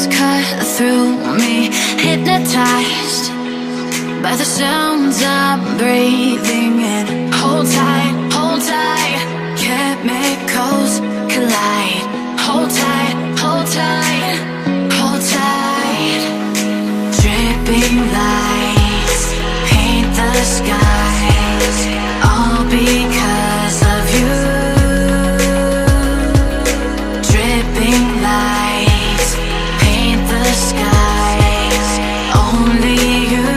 waves cut through me, hypnotized by the sounds I'm breathing in. Hold tight, chemicals collide. Hold tight, hold tight, hold tight. Dripping lights paint the skies, all because of you. Dripping lights paint the skies, only you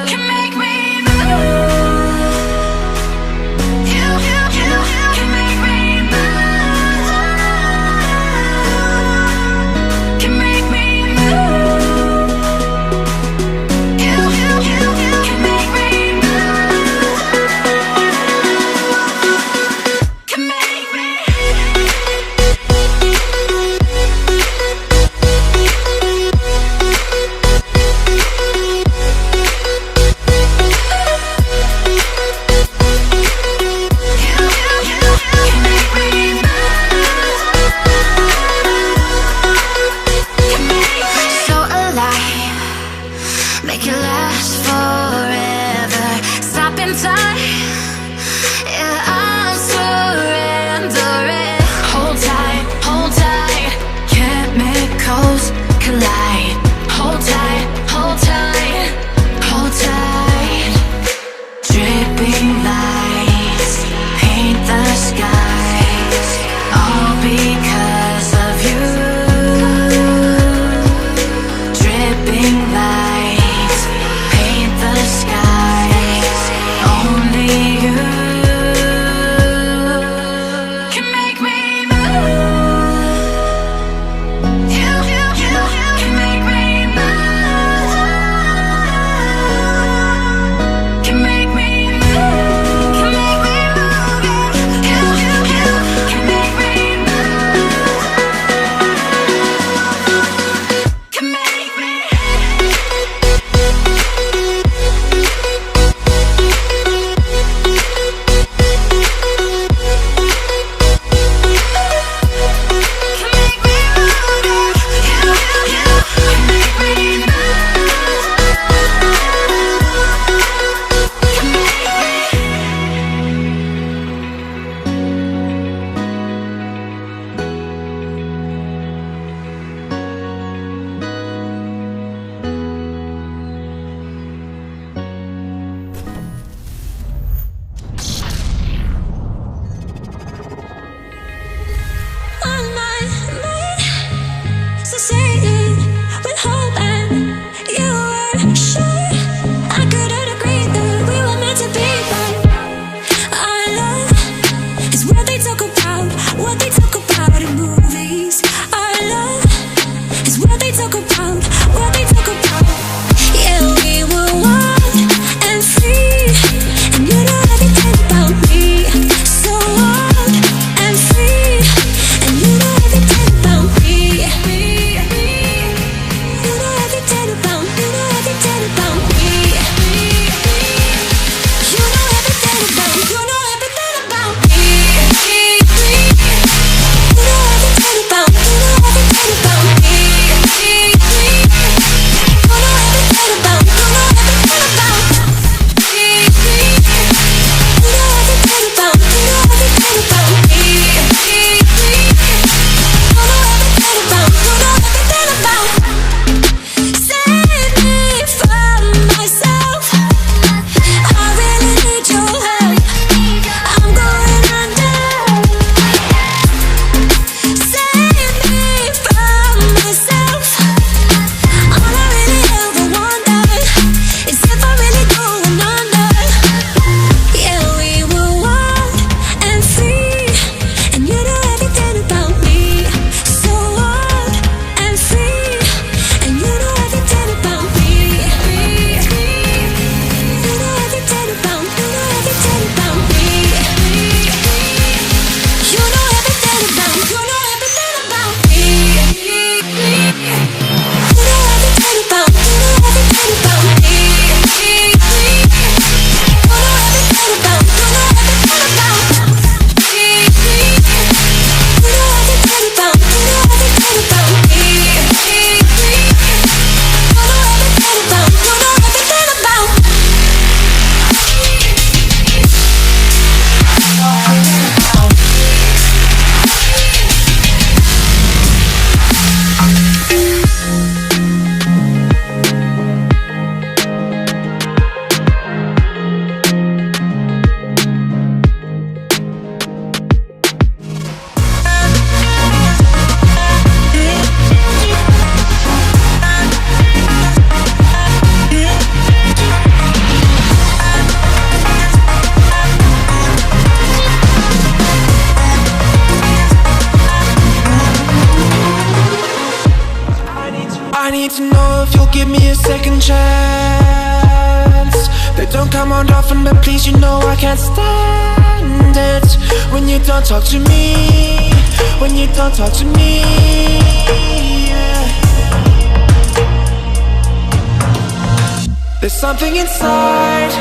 can make me move. You can make me move. Can make me move. You can make me move. Can make me. So alive, make it last forever. Stop in time, yeah, I'm surrendering. Hold tight, chemicals collide. Hold tight, hold tight, hold tight. Dripping lights paint the skies, all because of you. Dripping lights paint the skies, only you. if you'll give me a second chance. They don't come around often, but please, you know I can't stand it when you don't talk to me, when you don't talk to me, yeah. There's something inside,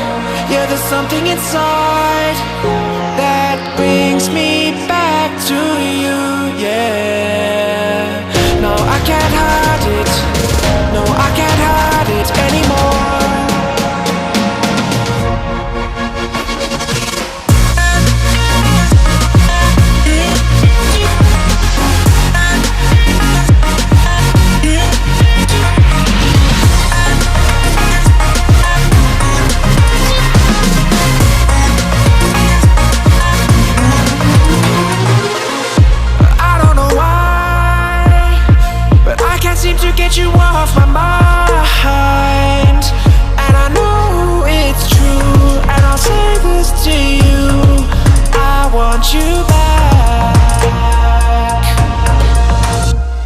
yeah, there's something inside that brings me back to you, yeah. No, I can't hide it, no, I can't hide it anymore. To get you off my mind, and I know it's true, and I'll say this to you, I want you back.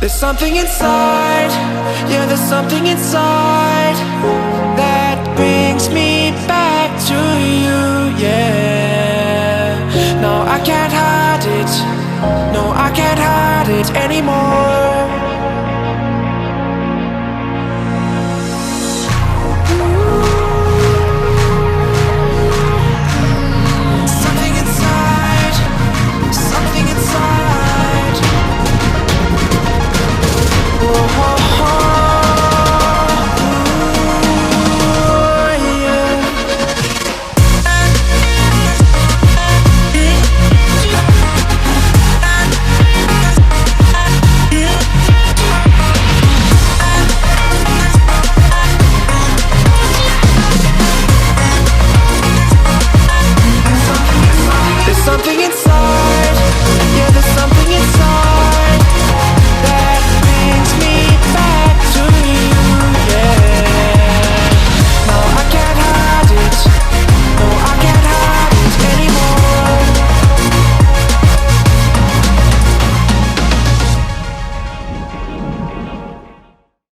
There's something inside, yeah, there's something inside that brings me back to you, yeah. No, I can't hide it, no, I can't hide it anymore.